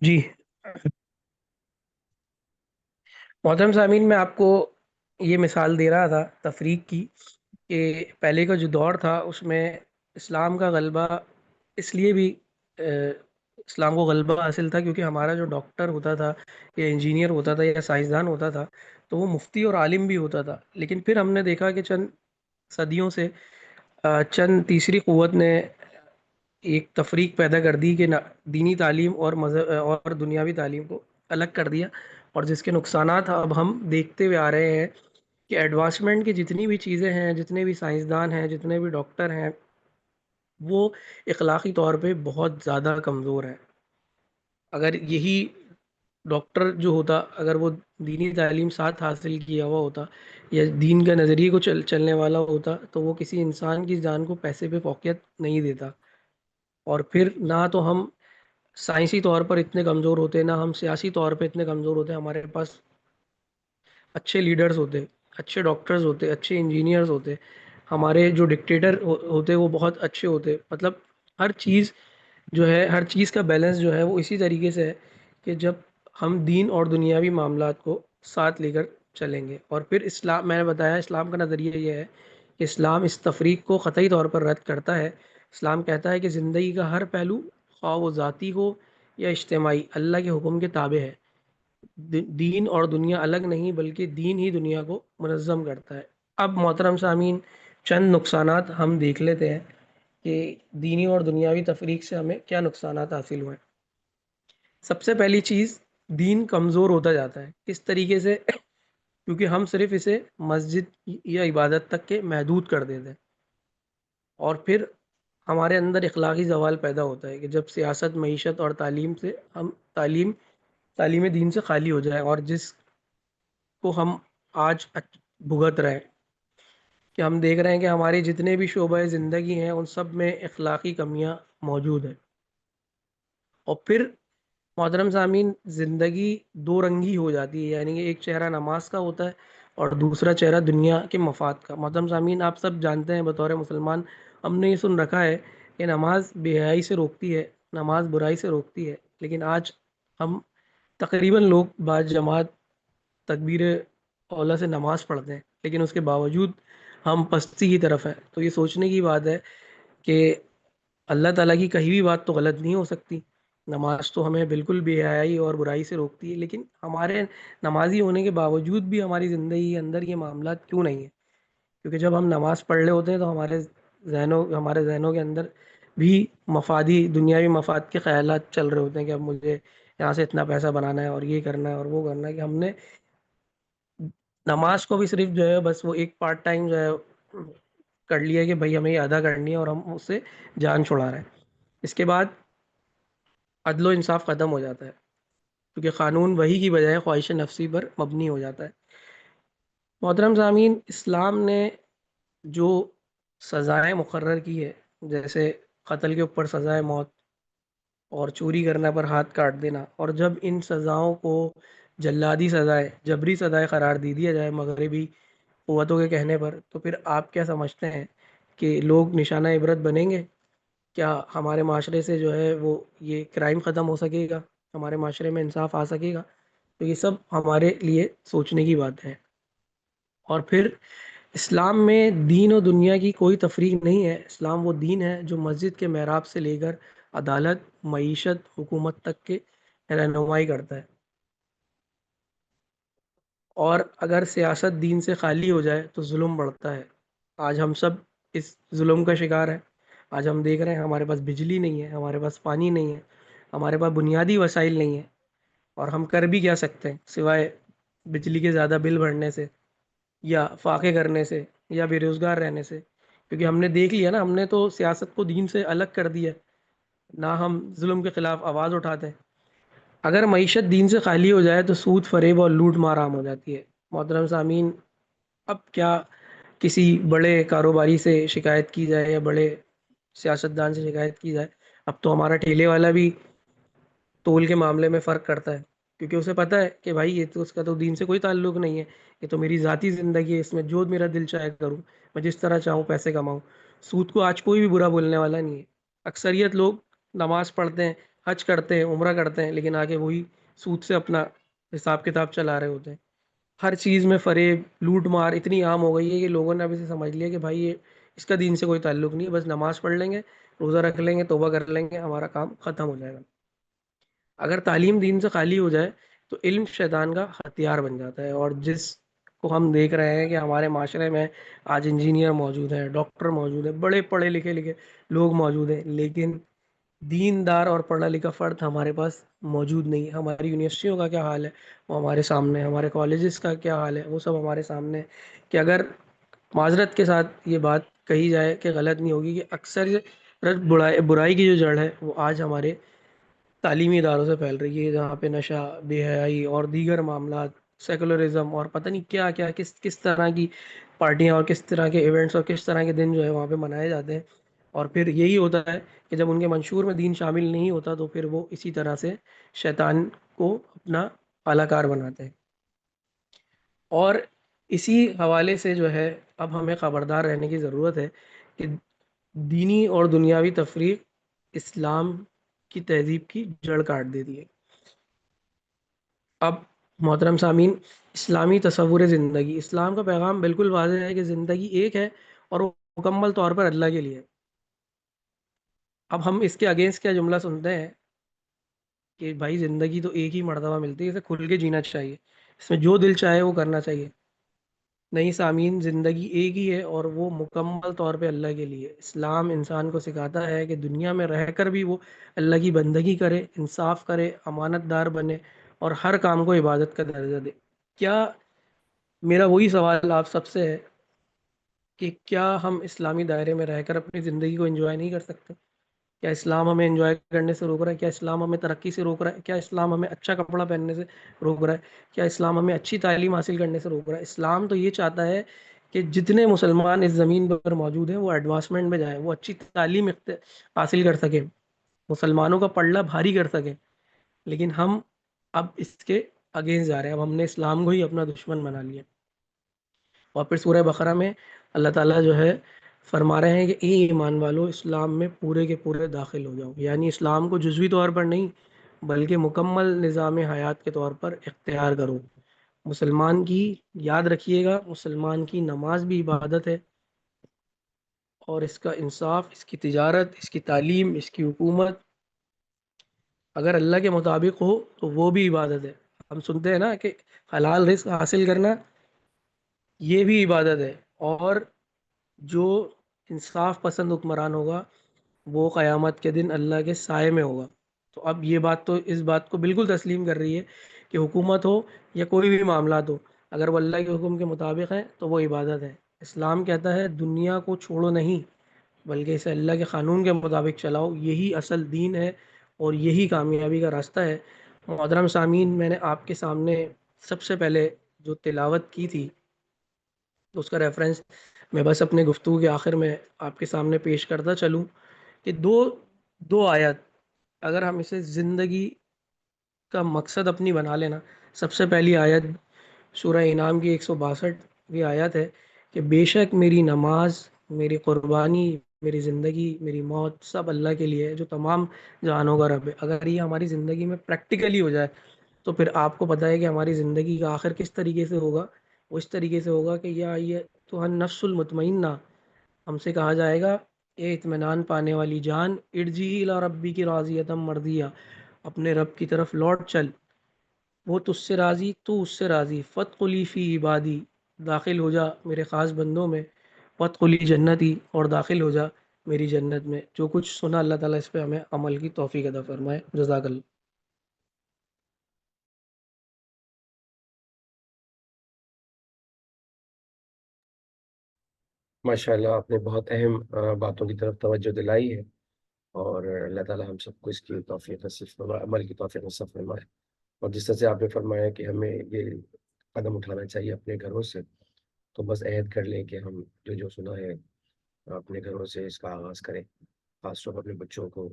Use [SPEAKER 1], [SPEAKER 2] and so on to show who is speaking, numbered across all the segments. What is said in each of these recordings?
[SPEAKER 1] جی محترم سامعین، میں آپ کو یہ مثال دے رہا تھا تفریق کی کہ پہلے کا جو دور تھا اس میں اسلام کا غلبہ اس لیے بھی اسلام کو غلبہ حاصل تھا کیونکہ ہمارا جو ڈاکٹر ہوتا تھا یا انجینئر ہوتا تھا یا سائنسدان ہوتا تھا تو وہ مفتی اور عالم بھی ہوتا تھا. لیکن پھر ہم نے دیکھا کہ چند صدیوں سے چند تیسری قوت نے ایک تفریق پیدا کر دی کہ دینی تعلیم اور مذہب اور دنیاوی تعلیم کو الگ کر دیا، اور جس کے نقصانات اب ہم دیکھتے ہوئے آ رہے ہیں کہ ایڈوانسمنٹ کی جتنی بھی چیزیں ہیں، جتنے بھی سائنسدان ہیں، جتنے بھی ڈاکٹر ہیں، وہ اخلاقی طور پہ بہت زیادہ کمزور ہیں. اگر یہی ڈاکٹر جو ہوتا، اگر وہ دینی تعلیم ساتھ حاصل کیا ہوا ہوتا یا دین کا نظریے کو چلنے والا ہوتا تو وہ کسی انسان کی جان کو پیسے پہ فوقیت نہیں دیتا. اور پھر نہ تو ہم سائنسی طور پر اتنے کمزور ہوتے، نہ ہم سیاسی طور پہ اتنے کمزور ہوتے. ہمارے پاس اچھے لیڈرز ہوتے، اچھے ڈاکٹرز ہوتے، اچھے انجینئرز ہوتے. ہمارے جو ڈکٹیٹر ہوتے وہ بہت اچھے ہوتے. مطلب ہر چیز جو ہے، ہر چیز کا بیلنس جو ہے وہ اسی طریقے سے ہے کہ جب ہم دین اور دنیاوی معاملات کو ساتھ لے کر چلیں گے. اور پھر اسلام، میں نے بتایا اسلام کا نظریہ یہ ہے کہ اسلام اس تفریق کو قطعی طور پر رد کرتا ہے. اسلام کہتا ہے کہ زندگی کا ہر پہلو، خواہ وہ ذاتی ہو یا اجتماعی، اللہ کے حکم کے تابع ہے. دین اور دنیا الگ نہیں، بلکہ دین ہی دنیا کو منظم کرتا ہے. اب محترم سامعین، چند نقصانات ہم دیکھ لیتے ہیں کہ دینی اور دنیاوی تفریق سے ہمیں کیا نقصانات حاصل ہوئے. سب سے پہلی چیز، دین کمزور ہوتا جاتا ہے. کس طریقے سے؟ کیونکہ ہم صرف اسے مسجد یا عبادت تک کے محدود کر دیتے ہیں. اور پھر ہمارے اندر اخلاقی زوال پیدا ہوتا ہے کہ جب سیاست، معیشت اور تعلیم سے ہم تعلیم دین سے خالی ہو جائے، اور جس کو ہم آج بھگت رہے ہیں کہ ہم دیکھ رہے ہیں کہ ہمارے جتنے بھی شعبۂ زندگی ہیں ان سب میں اخلاقی کمیاں موجود ہیں. اور پھر محترم سامعین، زندگی دو رنگی ہو جاتی ہے. یعنی کہ ایک چہرہ نماز کا ہوتا ہے اور دوسرا چہرہ دنیا کے مفاد کا. محترم سامعین، آپ سب جانتے ہیں بطور مسلمان، ہم نے یہ سن رکھا ہے کہ نماز بے حیائی سے روکتی ہے، نماز برائی سے روکتی ہے. لیکن آج ہم تقریباً لوگ بعض جماعت تکبیر اولا سے نماز پڑھتے ہیں، لیکن اس کے باوجود ہم پستی کی طرف ہیں. تو یہ سوچنے کی بات ہے کہ اللہ تعالیٰ کی کہیں بھی بات تو غلط نہیں ہو سکتی. نماز تو ہمیں بالکل بے حیائی اور برائی سے روکتی ہے، لیکن ہمارے نمازی ہونے کے باوجود بھی ہماری زندگی کے اندر یہ معاملات کیوں نہیں ہیں؟ کیونکہ جب ہم نماز پڑھ رہے ہوتے ہیں تو ہمارے ذہنوں کے اندر بھی مفادی، دنیاوی مفاد کے خیالات چل رہے ہوتے ہیں کہ اب مجھے یہاں سے اتنا پیسہ بنانا ہے اور یہ کرنا ہے اور وہ کرنا ہے، کہ ہم نے نماز کو بھی صرف جو ہے بس وہ ایک پارٹ ٹائم جو ہے کر لیا کہ بھائی ہمیں یہ ادا کرنی ہے اور ہم اس سے جان چھڑا رہے ہیں. اس کے بعد عدل و انصاف ختم ہو جاتا ہے کیونکہ قانون وہی کی بجائے خواہش نفسی پر مبنی ہو جاتا ہے. محترم سامعین، اسلام نے جو سزائیں مقرر کی ہے، جیسے قتل کے اوپر سزائے موت اور چوری کرنے پر ہاتھ کاٹ دینا، اور جب ان سزاؤں کو جلادی سزائیں، جبری سزائیں قرار دے دیا جائے مغربی قوتوں کے کہنے پر، تو پھر آپ کیا سمجھتے ہیں کہ لوگ نشانہ عبرت بنیں گے؟ کیا ہمارے معاشرے سے جو ہے وہ یہ کرائم ختم ہو سکے گا؟ ہمارے معاشرے میں انصاف آ سکے گا؟ تو یہ سب ہمارے لیے سوچنے کی بات ہے. اور پھر اسلام میں دین و دنیا کی کوئی تفریق نہیں ہے. اسلام وہ دین ہے جو مسجد کے محراب سے لے کر عدالت، معیشت، حکومت تک کے رہنمائی کرتا ہے. اور اگر سیاست دین سے خالی ہو جائے تو ظلم بڑھتا ہے. آج ہم سب اس ظلم کا شکار ہیں. آج ہم دیکھ رہے ہیں ہمارے پاس بجلی نہیں ہے، ہمارے پاس پانی نہیں ہے، ہمارے پاس بنیادی وسائل نہیں ہیں. اور ہم کر بھی کیا سکتے ہیں سوائے بجلی کے زیادہ بل بھرنے سے، یا فاقے کرنے سے، یا بے روزگار رہنے سے؟ کیونکہ ہم نے دیکھ لیا نا، ہم نے تو سیاست کو دین سے الگ کر دیا، نہ ہم ظلم کے خلاف آواز اٹھاتے ہیں. اگر معیشت دین سے خالی ہو جائے تو سود، فریب اور لوٹ مار عام ہو جاتی ہے. محترم سامعین، اب کیا کسی بڑے کاروباری سے شکایت کی جائے یا بڑے سیاستدان سے شکایت کی جائے؟ اب تو ہمارا ٹھیلے والا بھی تول کے معاملے میں فرق کرتا ہے، کیونکہ اسے پتہ ہے کہ بھائی یہ تو اس کا تو دین سے کوئی تعلق نہیں ہے، یہ تو میری ذاتی زندگی ہے، اس میں جو میرا دل چاہے کروں، میں جس طرح چاہوں پیسے کماؤں. سود کو آج کوئی بھی برا بولنے والا نہیں ہے. اکثریت لوگ نماز پڑھتے ہیں، حج کرتے ہیں، عمرہ کرتے ہیں، لیکن آگے وہی سود سے اپنا حساب کتاب چلا رہے ہوتے ہیں. ہر چیز میں فریب لوٹ مار اتنی عام ہو گئی ہے کہ لوگوں نے اب اسے سمجھ لیا کہ بھائی یہ اس کا دین سے کوئی تعلق نہیں ہے، بس نماز پڑھ لیں گے، روزہ رکھ لیں گے، توبہ کر لیں گے، ہمارا کام ختم ہو جائے گا. اگر تعلیم دین سے خالی ہو جائے تو علم شیطان کا ہتھیار بن جاتا ہے. اور جس کو ہم دیکھ رہے ہیں کہ ہمارے معاشرے میں آج انجینئر موجود ہیں، ڈاکٹر موجود ہیں، بڑے پڑھے لکھے لکھے لوگ موجود ہیں، لیکن دیندار اور پڑھا لکھا فرد ہمارے پاس موجود نہیں ہے. ہماری یونیورسٹیوں کا کیا حال ہے وہ ہمارے سامنے ہے، ہمارے کالجز کا کیا حال ہے وہ سب ہمارے سامنے ہے. کہ اگر معذرت کے ساتھ یہ بات کہی جائے کہ غلط نہیں ہوگی، کہ اکثر برائی کی جو جڑ ہے وہ آج ہمارے تعلیمی اداروں سے پھیل رہی ہے، جہاں پہ نشہ، بے حیائی اور دیگر معاملات، سیکولرزم اور پتہ نہیں کیا کیا، کس طرح کی پارٹیاں اور کس طرح کے ایونٹس اور کس طرح کے دن جو ہے وہاں پہ منائے جاتے ہیں. اور پھر یہی ہوتا ہے کہ جب ان کے منشور میں دین شامل نہیں ہوتا تو پھر وہ اسی طرح سے شیطان کو اپنا پالاکار بناتے ہیں. اور اسی حوالے سے جو ہے اب ہمیں خبردار رہنے کی ضرورت ہے کہ دینی اور دنیاوی تفریق اسلام کی تہذیب کی جڑ کاٹ دیتی ہے. اب محترم سامعین، اسلامی تصور زندگی، اسلام کا پیغام بالکل واضح ہے کہ زندگی ایک ہے اور وہ مکمل طور پر اللہ کے لیے ہے. اب ہم اس کے اگینسٹ کیا جملہ سنتے ہیں کہ بھائی زندگی تو ایک ہی مرتبہ ملتی ہے، اسے کھل کے جینا چاہیے، اس میں جو دل چاہے وہ کرنا چاہیے. نہیں سامعین، زندگی ایک ہی ہے اور وہ مکمل طور پہ اللہ کے لیے. اسلام انسان کو سکھاتا ہے کہ دنیا میں رہ کر بھی وہ اللہ کی بندگی کرے، انصاف کرے، امانت دار بنے اور ہر کام کو عبادت کا درجہ دے. کیا میرا وہی سوال آپ سب سے ہے کہ کیا ہم اسلامی دائرے میں رہ کر اپنی زندگی کو انجوائے نہیں کر سکتے؟ کیا اسلام ہمیں انجوائے کرنے سے روک رہا ہے؟ کیا اسلام ہمیں ترقی سے روک رہا ہے؟ کیا اسلام ہمیں اچھا کپڑا پہننے سے روک رہا ہے؟ کیا اسلام ہمیں اچھی تعلیم حاصل کرنے سے روک رہا ہے؟ اسلام تو یہ چاہتا ہے کہ جتنے مسلمان اس زمین پر موجود ہیں وہ ایڈوانسمنٹ میں جائیں، وہ اچھی تعلیم حاصل کر سکیں، مسلمانوں کا پلڑا بھاری کر سکیں. لیکن ہم اب اس کے اگینسٹ جا رہے ہیں، اب ہم نے اسلام کو ہی اپنا دشمن بنا لیا. اور پھر سورہ بقرہ میں اللہ تعالیٰ جو ہے فرما رہے ہیں کہ اے ایمان والو، اسلام میں پورے کے پورے داخل ہو جاؤ. یعنی اسلام کو جزوی طور پر نہیں بلکہ مکمل نظام حیات کے طور پر اختیار کرو. مسلمان کی، یاد رکھیے گا، مسلمان کی نماز بھی عبادت ہے، اور اس کا انصاف، اس کی تجارت، اس کی تعلیم، اس کی حکومت اگر اللہ کے مطابق ہو تو وہ بھی عبادت ہے. ہم سنتے ہیں نا کہ حلال رزق حاصل کرنا یہ بھی عبادت ہے. اور جو انصاف پسند حکمران ہوگا وہ قیامت کے دن اللہ کے سائے میں ہوگا. تو اب یہ بات تو اس بات کو بالکل تسلیم کر رہی ہے کہ حکومت ہو یا کوئی بھی معاملات ہو، اگر وہ اللہ کے حکم کے مطابق ہے تو وہ عبادت ہے. اسلام کہتا ہے دنیا کو چھوڑو نہیں بلکہ اسے اللہ کے قانون کے مطابق چلاؤ، یہی اصل دین ہے اور یہی کامیابی کا راستہ ہے. محترم سامعین، میں نے آپ کے سامنے سب سے پہلے جو تلاوت کی تھی اس کا ریفرنس میں بس اپنے گفتگو کے آخر میں آپ کے سامنے پیش کرتا چلوں کہ دو آیت اگر ہم اسے زندگی کا مقصد اپنی بنا لینا. سب سے پہلی آیت سورہ انعام کی 162ویں آیت ہے کہ بے شک میری نماز، میری قربانی، میری زندگی، میری موت سب اللہ کے لیے ہے جو تمام جہانوں کا رب ہے. اگر یہ ہماری زندگی میں پریکٹیکلی ہو جائے تو پھر آپ کو پتہ ہے کہ ہماری زندگی کا آخر کس طریقے سے ہوگا. وہ اس طریقے سے ہوگا کہ یا یہ تو نفس المطمئنہ، ہم سے کہا جائے گا اے اطمینان پانے والی جان، ارجعی الی ربی کی راضیۃ مرضیہ، اپنے رب کی طرف لوٹ چل، وہ تجھ سے راضی، تو اس سے راضی. فادخلی فی عبادی، داخل ہو جا میرے خاص بندوں میں. وادخلی جنتی، اور داخل ہو جا میری جنت میں. جو کچھ سنا اللہ تعالیٰ اس پہ ہمیں عمل کی توفیق عطا فرمائے. جزاک اللہ.
[SPEAKER 2] ماشاء اللہ، آپ نے بہت اہم باتوں کی طرف توجہ دلائی ہے، اور اللہ تعالیٰ ہم سب کو اس کی توفیق نصیب فرمائے، عمل کی توفیق نصیب فرمائے. اور جس طرح سے آپ نے فرمایا کہ ہمیں یہ قدم اٹھانا چاہیے اپنے گھروں سے، تو بس عہد کر لیں کہ ہم جو سنا ہے اپنے گھروں سے اس کا آغاز کریں. خاص طور پر اپنے بچوں کو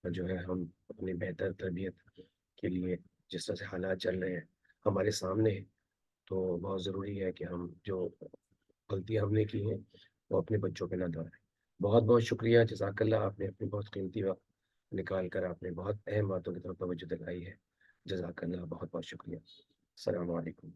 [SPEAKER 2] جو ہے ہم اپنی بہتر تربیت کے لیے، جس طرح سے حالات چل رہے ہیں ہمارے سامنے ہیں، تو بہت ضروری ہے کہ ہم جو غلطیاں ہم نے کی ہیں وہ اپنے بچوں پہ نہ دہرائیں. بہت بہت شکریہ، جزاک اللہ، آپ نے اپنی بہت قیمتی وقت نکال کر آپ نے بہت اہم باتوں کی طرف توجہ دلائی ہے. جزاک اللہ، بہت بہت شکریہ. السلام علیکم.